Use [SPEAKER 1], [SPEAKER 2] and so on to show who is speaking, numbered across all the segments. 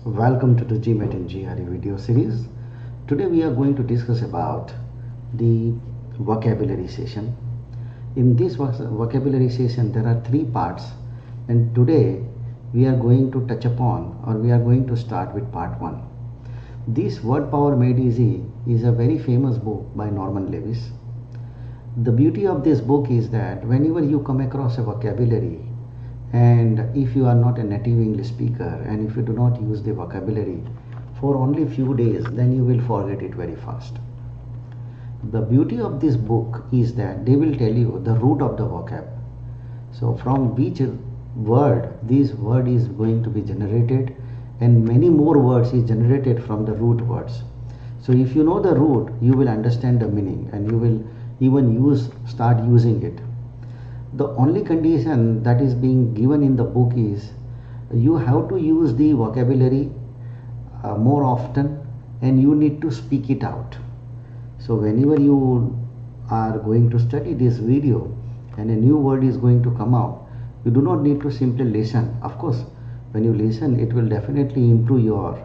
[SPEAKER 1] Welcome to the GMAT and GRE video series. Today we are going to discuss about the vocabulary session. In this vocabulary session there are three parts, and today we are going to touch upon, or we are going to start with part 1. This Word Power Made Easy is a very famous book by Norman Lewis. The beauty of this book is that whenever you come across a vocabulary, and if you are not a native English speaker and if you do not use the vocabulary for only few days, then you will forget it very fast. The beauty of this book is that they will tell you the root of the vocab. So from which word this word is going to be generated, and many more words is generated from the root words. So if you know the root, you will understand the meaning and you will even start using it. The only condition that is being given in the book is you have to use the vocabulary more often, and you need to speak it out. So whenever you are going to study this video and a new word is going to come out, you do not need to simply listen. Of course, when you listen, it will definitely improve your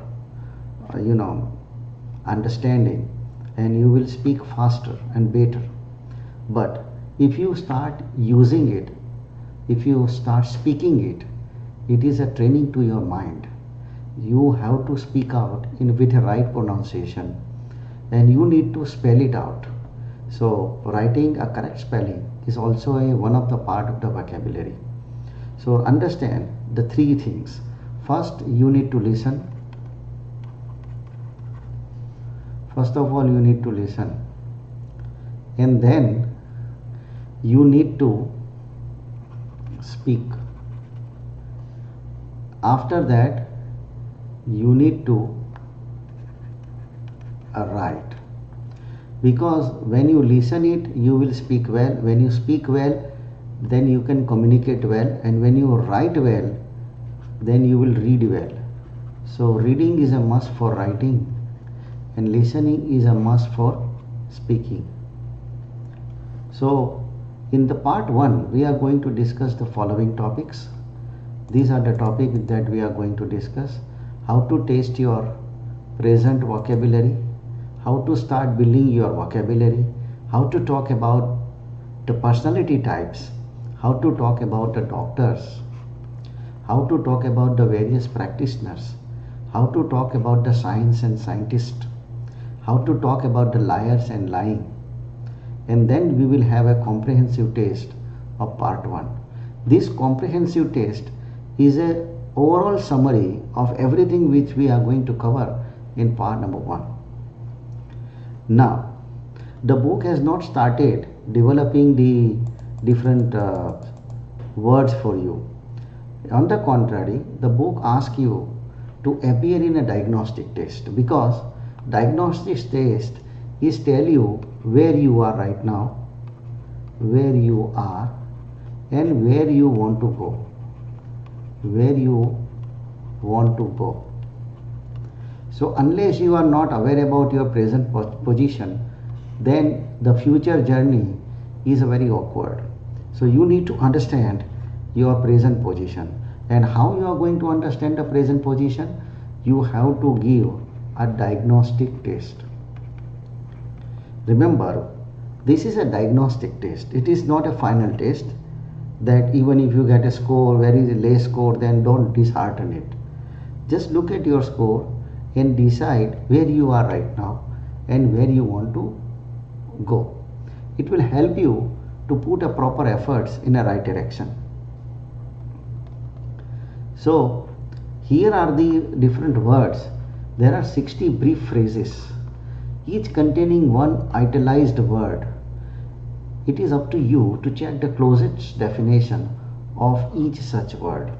[SPEAKER 1] understanding, and you will speak faster and better. But if you start using it, if you start speaking it, it is a training to your mind. You have to speak out with a right pronunciation, and you need to spell it out. So writing a correct spelling is also one of the part of the vocabulary. So understand the three things. First, you need to listen. First of all, you need to listen, and then you need to speak. After that, you need to write, because when you listen it, you will speak well. When you speak well, then you can communicate well, and when you write well, then you will read well. So reading is a must for writing, and listening is a must for speaking. So in the part 1, we are going to discuss the following topics. These are the topics that we are going to discuss: how to test your present vocabulary, how to start building your vocabulary, how to talk about the personality types, how to talk about the doctors, how to talk about the various practitioners, how to talk about the science and scientists, how to talk about the liars and lying. And then we will have a comprehensive test of part 1. This comprehensive test is a overall summary of everything which we are going to cover in part number 1. Now, the book has not started developing the different words for you. On the contrary, the book asks you to appear in a diagnostic test, because diagnostic test is tell you where you are right now, where you are, and where you want to go. Where you want to go. So unless you are not aware about your present position, then the future journey is very awkward. So you need to understand your present position. And how you are going to understand the present position? You have to give a diagnostic test. Remember, this is a diagnostic test. It is not a final test, that even if you get a score, very less score, then don't dishearten it. Just look at your score and decide where you are right now and where you want to go. It will help you to put a proper efforts in a right direction. So here are the different words. There are 60 brief phrases, each containing one italicized word. It is up to you to check the closest definition of each such word.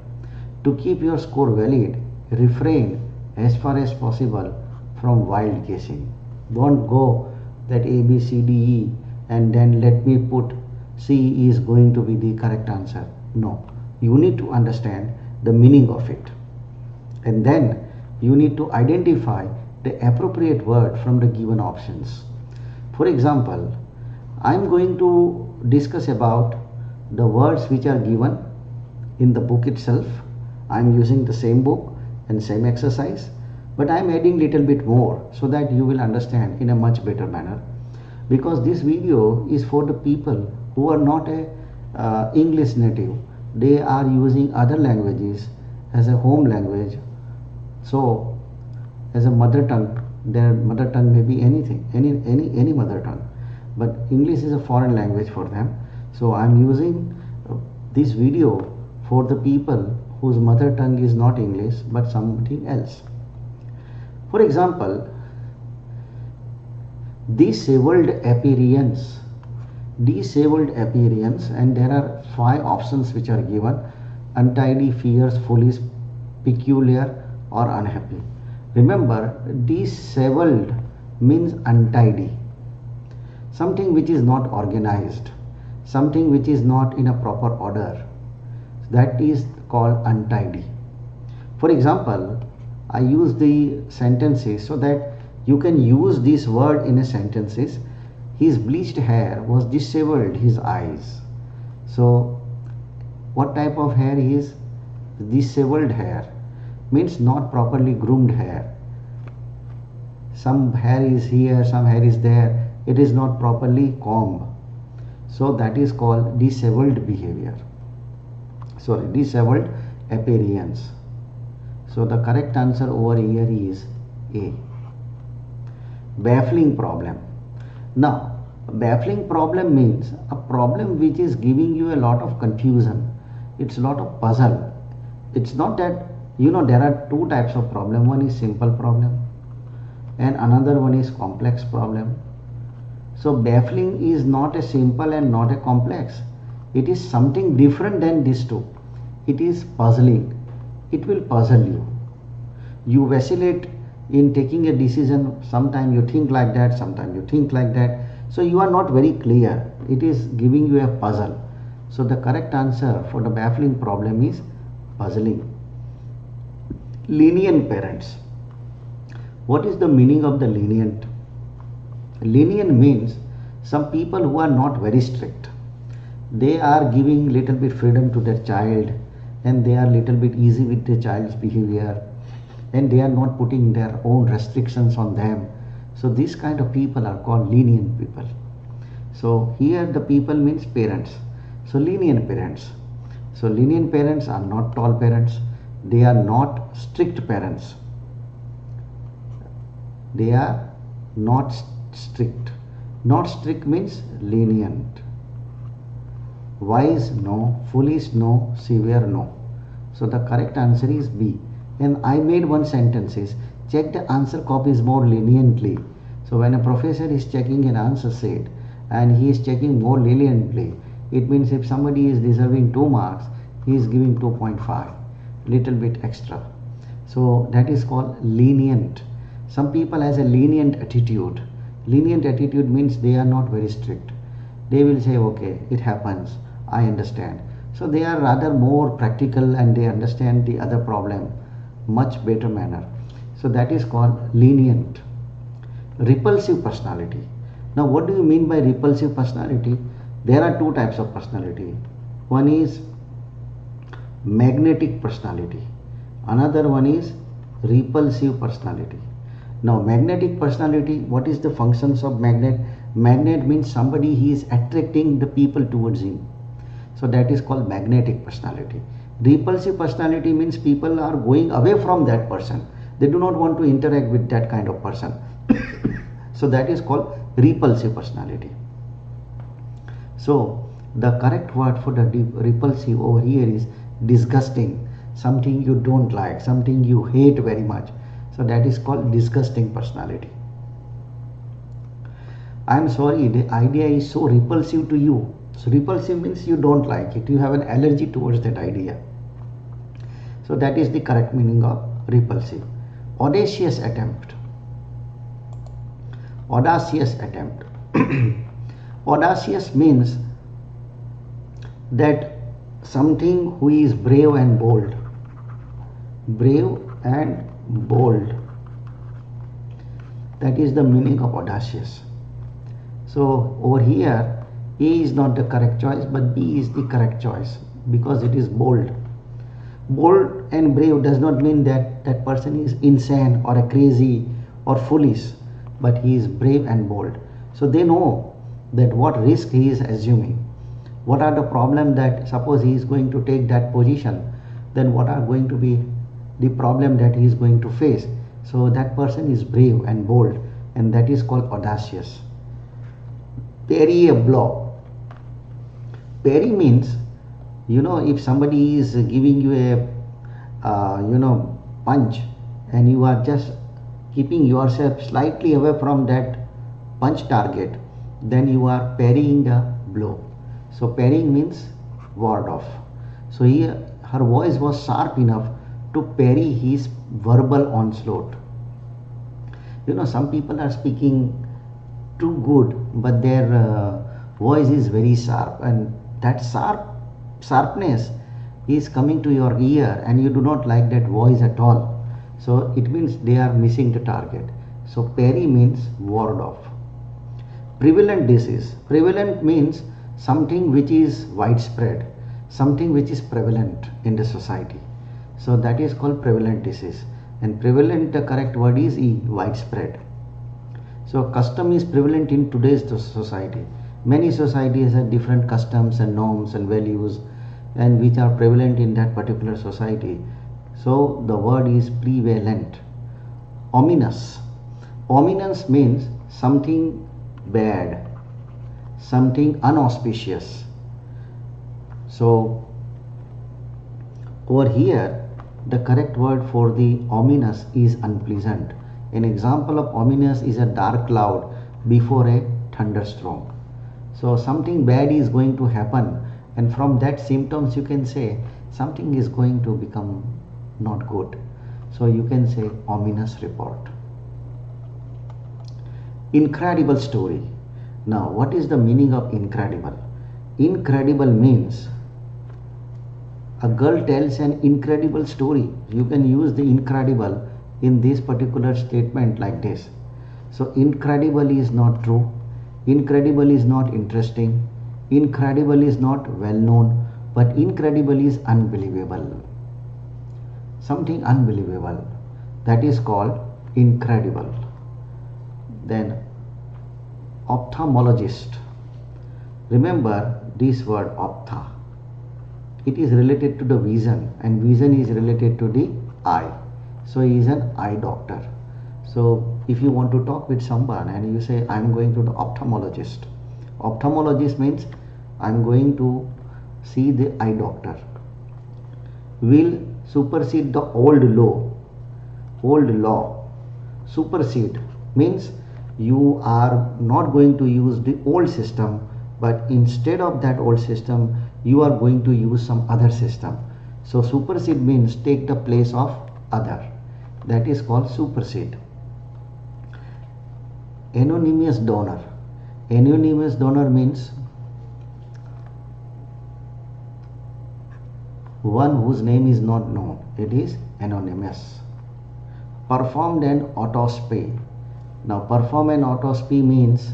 [SPEAKER 1] To keep your score valid, refrain as far as possible from wild guessing. Don't go that A, B, C, D, E and then let me put C is going to be the correct answer. No, you need to understand the meaning of it. And then you need to identify the appropriate word from the given options. For example, I am going to discuss about the words which are given in the book itself. I am using the same book, and same exercise, but I am adding little bit more so that you will understand in a much better manner, because this video is for the people who are not a English native. They are using other languages as a home language, so as a mother tongue. Their mother tongue may be anything, any mother tongue, but English is a foreign language for them. So I am using this video for the people whose mother tongue is not English but something else. For example, disabled appearance, and there are 5 options which are given: untidy, fierce, foolish, peculiar, or unhappy. Remember, disabled means untidy, something which is not organized, something which is not in a proper order, that is called untidy. For example, I use the sentences so that you can use this word in a sentences. His bleached hair was disabled his eyes. So what type of hair is disabled hair? Means not properly groomed hair. Some hair is here, some hair is there, it is not properly combed, so that is called disabled behavior, disabled appearance. So the correct answer over here is A. Baffling problem. Now baffling problem means a problem which is giving you a lot of confusion, it's a lot of puzzle. It's not that, there are 2 types of problem. One is simple problem and another one is complex problem. So baffling is not a simple and not a complex. It is something different than these 2. It is puzzling. It will puzzle you. You vacillate in taking a decision. Sometimes you think like that, sometimes you think like that. So you are not very clear. It is giving you a puzzle. So the correct answer for the baffling problem is puzzling. Lenient parents. What is the meaning of the lenient? Lenient means some people who are not very strict. They are giving little bit freedom to their child, and they are little bit easy with the child's behavior, and they are not putting their own restrictions on them. So these kind of people are called lenient people. So here the people means parents. So lenient parents. So lenient parents are not tall parents. They are not strict parents. They are not strict. Not strict means lenient. Wise no, foolish no, severe no. So the correct answer is B. And I made one sentence is, check the answer copies more leniently. So when a professor is checking an answer set and he is checking more leniently, it means if somebody is deserving 2 marks, he is giving 2.5, little bit extra. So that is called lenient. Some people has a lenient attitude. Lenient attitude means they are not very strict. They will say, okay, it happens, I understand. So they are rather more practical and they understand the other problem much better manner. So that is called lenient. Repulsive personality. Now what do you mean by repulsive personality? There are 2 types of personality. One is magnetic personality. Another one is repulsive personality. Now magnetic personality, what is the functions of magnet? Magnet means somebody he is attracting the people towards him. So that is called magnetic personality. Repulsive personality means people are going away from that person. They do not want to interact with that kind of person. So that is called repulsive personality. So the correct word for the repulsive over here is disgusting. Something you don't like, something you hate very much. So that is called disgusting personality. I am sorry, the idea is so repulsive to you. So repulsive means you don't like it. You have an allergy towards that idea. So that is the correct meaning of repulsive. Audacious attempt. Audacious attempt. Audacious means that something who is brave and bold. Brave and bold. That is the meaning of audacious. So over here A is not the correct choice, but B is the correct choice because it is bold. Bold and brave does not mean that that person is insane or a crazy or foolish, but he is brave and bold. So they know that what risk he is assuming, what are the problem that suppose he is going to take that position, then what are going to be the problem that he is going to face. So that person is brave and bold, and that is called audacious. Parry a blow. Parry means, if somebody is giving you a punch, and you are just keeping yourself slightly away from that punch target, then you are parrying a blow. So parrying means ward off. So here her voice was sharp enough to parry his verbal onslaught. Some people are speaking too good, but their voice is very sharp, and that sharpness is coming to your ear, and you do not like that voice at all. So it means they are missing the target. So parry means ward off. Prevalent disease. Prevalent means something which is widespread, something which is prevalent in the society. So that is called prevalent disease. And prevalent, the correct word is widespread. So custom is prevalent in today's society. Many societies have different customs and norms and values, and which are prevalent in that particular society. So the word is prevalent. Ominous. Ominous means something bad, something unauspicious. So over here, the correct word for the ominous is unpleasant. An example of ominous is a dark cloud before a thunderstorm. So something bad is going to happen, and from that symptoms you can say something is going to become not good. So you can say ominous report. Incredible story. Now what is the meaning of incredible? Incredible means a girl tells an incredible story. You can use the incredible in this particular statement like this. So incredible is not true, incredible is not interesting, incredible is not well known, but incredible is unbelievable. Something unbelievable, that is called incredible. Then ophthalmologist. Remember this word ophtha. It is related to the vision, and vision is related to the eye. So he is an eye doctor. So if you want to talk with someone and you say, I am going to the ophthalmologist. Ophthalmologist means I am going to see the eye doctor. Will supersede the old law. Old law. Supersede means you are not going to use the old system, but instead of that old system, you are going to use some other system. So supersede means take the place of other. That is called supersede. Anonymous donor. Anonymous donor means one whose name is not known. It is anonymous. Performed an autopsy. Now perform an autopsy means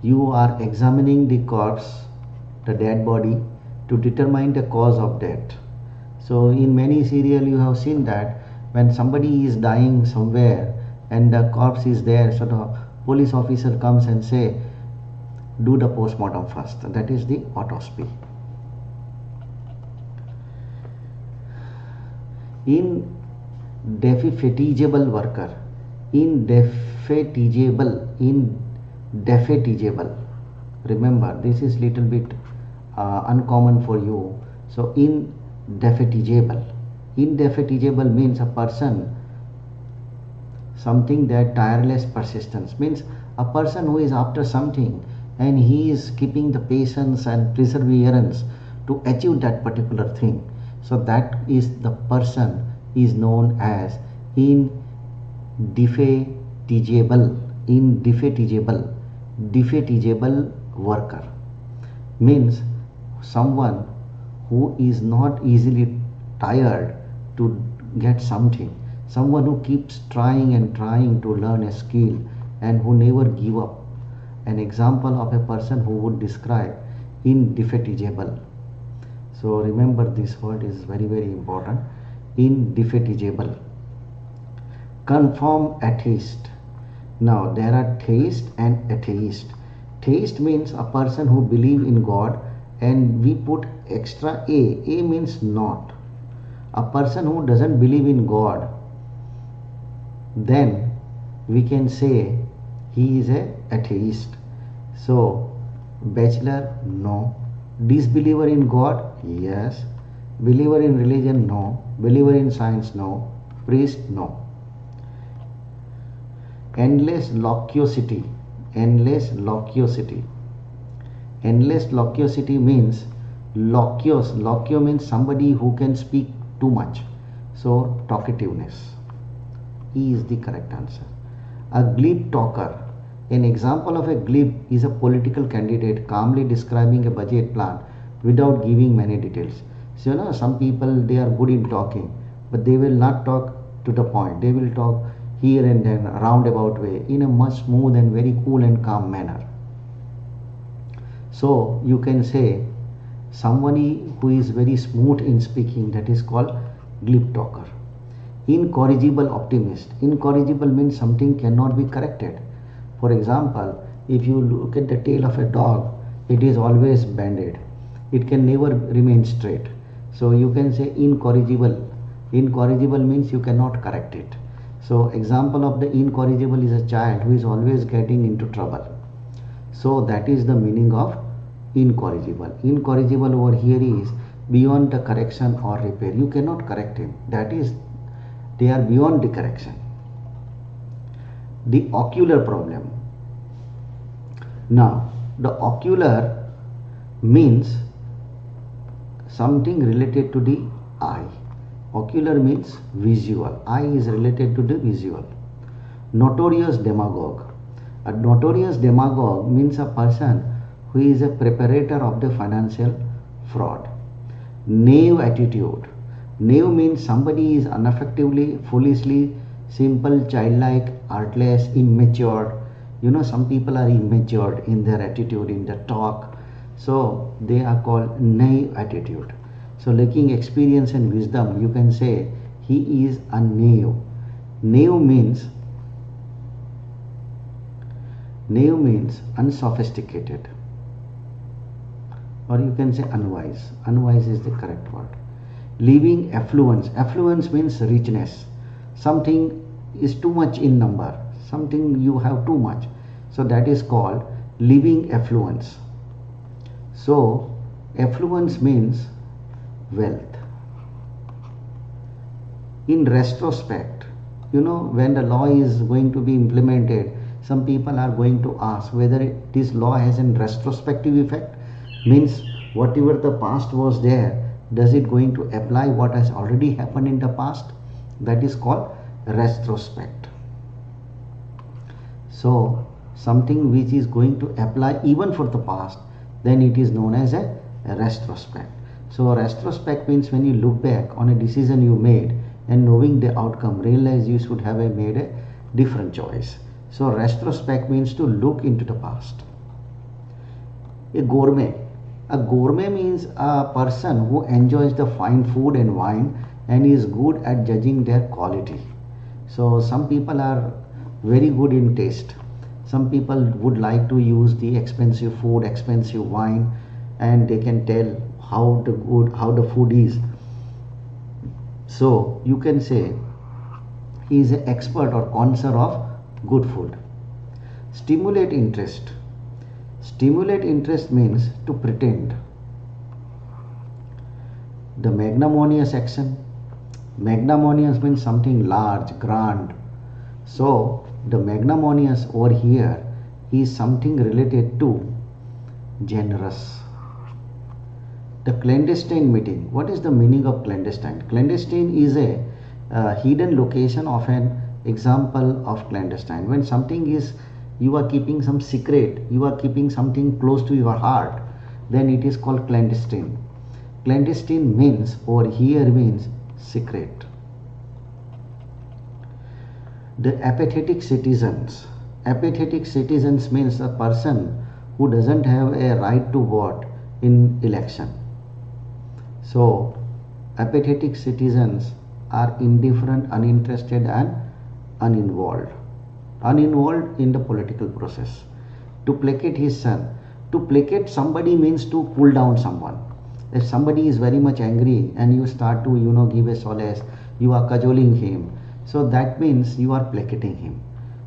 [SPEAKER 1] you are examining the corpse, the dead body, to determine the cause of death. So in many serial you have seen that when somebody is dying somewhere and the corpse is there, so the police officer comes and say, do the postmortem first. That is the autopsy. Indefatigable worker. Indefatigable. Indefatigable. Remember, this is little bit uncommon for you. So indefatigable. Indefatigable means a person, something that tireless persistence, means a person who is after something and he is keeping the patience and perseverance to achieve that particular thing. So that is the person is known as indefatigable. Indefatigable. Defatigable worker means someone who is not easily tired to get something, someone who keeps trying and trying to learn a skill and who never give up. An example of a person who would describe indefatigable. So remember, this word is very, very important. indefatigable. Confirm atheist. Now there are theist and atheist. Theist means a person who believe in God, and we put extra a. A means not. A person who doesn't believe in God, then we can say he is a atheist. So bachelor, no. Disbeliever in God, yes. Believer in religion, no. Believer in science, no. Priest, no. Endless loquacity. Endless loquacity. Endless loquacity means loquacious. Loquio means somebody who can speak too much. So talkativeness. E is the correct answer. A glib talker. An example of a glib is a political candidate calmly describing a budget plan without giving many details. So some people, they are good in talking, but they will not talk to the point. They will talk here and then roundabout way in a much smooth and very cool and calm manner. So you can say somebody who is very smooth in speaking, that is called glib talker. Incorrigible optimist. Incorrigible means something cannot be corrected. For example, if you look at the tail of a dog, it is always bended. It can never remain straight. So you can say incorrigible. Incorrigible means you cannot correct it. So example of the incorrigible is a child who is always getting into trouble. So that is the meaning of incorrigible. Incorrigible over here is beyond the correction or repair. You cannot correct him. That is, they are beyond the correction. The ocular problem. Now the ocular means something related to the eye. Ocular means visual. Eye is related to the visual. Notorious demagogue. A notorious demagogue means a person who is a preparator of the financial fraud. Naive attitude. Naive means somebody is unaffectively, foolishly, simple, childlike, artless, immature. Some people are immature in their attitude, in their talk. So they are called naive attitude. So lacking experience and wisdom, you can say he is a naive. Naive means unsophisticated, or you can say unwise. Unwise is the correct word. Leaving affluence. Affluence means richness. Something is too much in number. Something you have too much. So that is called living affluence. So affluence means wealth. In retrospect, when the law is going to be implemented, some people are going to ask whether this law has a retrospective effect, means whatever the past was there, does it going to apply what has already happened in the past? That is called retrospect. So something which is going to apply even for the past, then it is known as a retrospect. So retrospect means when you look back on a decision you made and knowing the outcome, realize you should have made a different choice. So retrospect means to look into the past. A gourmet. A gourmet means a person who enjoys the fine food and wine and is good at judging their quality. So some people are very good in taste. Some people would like to use the expensive food, expensive wine, and they can tell how the food is. So you can say he is an expert or connoisseur of good food. Stimulate interest. Stimulate interest means to pretend. The magnanimous action. Magnanimous means something large, grand. So the magnanimous over here is something related to generous. The clandestine meeting. What is the meaning of clandestine? Clandestine is a hidden location of an example of clandestine. When something is, you are keeping some secret, you are keeping something close to your heart, then it is called clandestine. Clandestine means over here means secret. The apathetic citizens. Apathetic citizens means a person who doesn't have a right to vote in election. So apathetic citizens are indifferent, uninterested and uninvolved. Uninvolved in the political process. To placate his son. To placate somebody means to cool down someone. If somebody is very much angry and you start to give a solace, you are cajoling him, so that means you are placating him.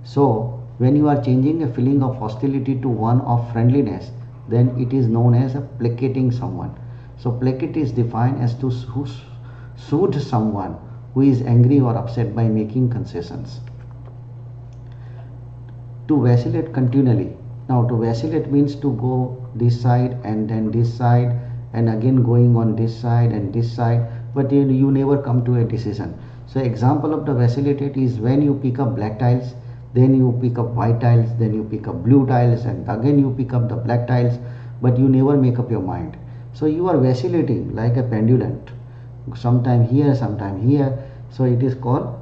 [SPEAKER 1] So when you are changing a feeling of hostility to one of friendliness, then it is known as a placating someone. So placate is defined as to soothe someone who is angry or upset by making concessions. To vacillate continually. Now to vacillate means to go this side and then this side and again going on this side and this side, but you never come to a decision. So example of the vacillate is when you pick up black tiles, then you pick up white tiles, then you pick up blue tiles, and again you pick up the black tiles, but you never make up your mind. So you are vacillating like a pendulum, sometime here, sometime here. So it is called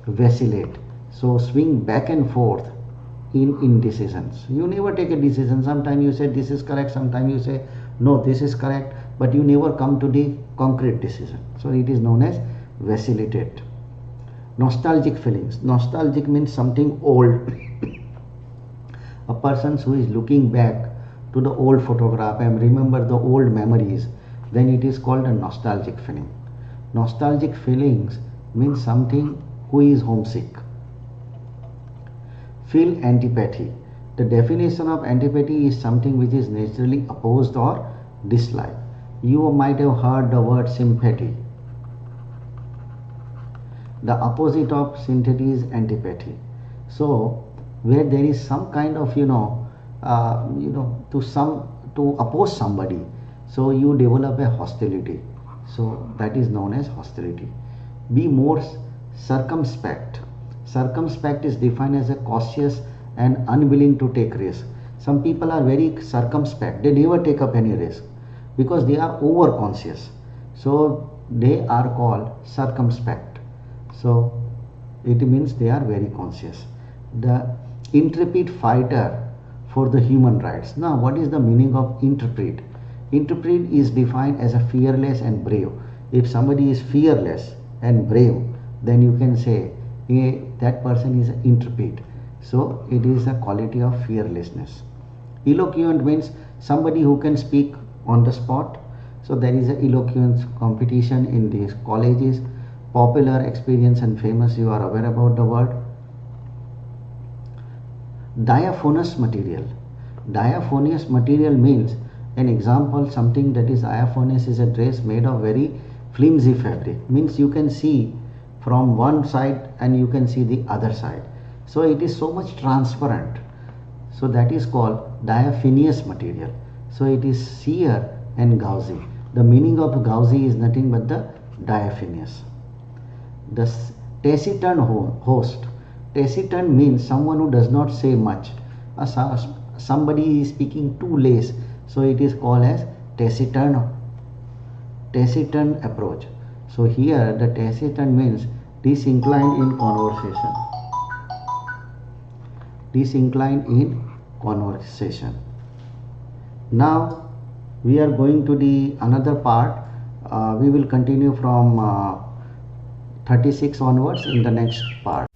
[SPEAKER 1] vacillate. So swing back and forth in indecisions. You never take a decision. Sometimes you say this is correct, sometimes you say no, this is correct, but you never come to the concrete decision. So it is known as vacillated. Nostalgic feelings. Nostalgic means something old. A person who is looking back to the old photograph and remember the old memories, then it is called a nostalgic feeling. Nostalgic feelings means something who is homesick. Feel antipathy. The definition of antipathy is something which is naturally opposed or disliked. You might have heard the word sympathy. The opposite of sympathy is antipathy. So where there is some kind of to oppose somebody, so you develop a hostility. So that is known as hostility. Be more circumspect. Circumspect is defined as a cautious and unwilling to take risk. Some people are very circumspect. They never take up any risk because they are over conscious. So they are called circumspect. So it means they are very conscious. The intrepid fighter for the human rights. Now what is the meaning of intrepid? Intrepid is defined as a fearless and brave. If somebody is fearless and brave, then you can say that person is intrepid. So it is a quality of fearlessness. Eloquent means somebody who can speak on the spot. So there is an eloquence competition in these colleges. Popular, experience and famous, you are aware about the word. Diaphanous material. Diaphanous material means, an example, something that is diaphanous is a dress made of very flimsy fabric. Means you can see from one side and you can see the other side. So it is so much transparent. So that is called diaphanous material. So it is sheer and gauzy. The meaning of gauzy is nothing but the diaphanous. The taciturn host. Taciturn means someone who does not say much. Somebody is speaking too less. So it is called as taciturn approach. So here the taciturn means disinclined in conversation. Disinclined in conversation. Now we are going to the another part. We will continue from 36 onwards in the next part.